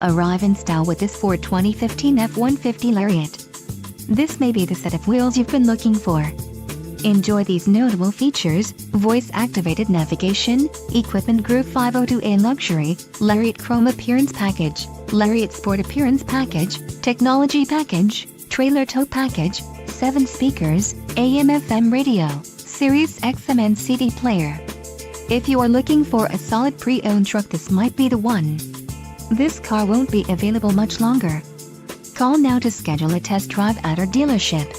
Arrive in style with this Ford 2015 F-150 Lariat. This may be the set of wheels you've been looking for. Enjoy these notable features: voice-activated navigation, Equipment Group 502A Luxury, Lariat Chrome Appearance Package, Lariat Sport Appearance Package, Technology Package, Trailer Tow Package, 7 speakers, AM/FM radio, Sirius XM and CD player. If you are looking for a solid pre-owned truck, this might be the one. This car won't be available much longer. Call now to schedule a test drive at our dealership.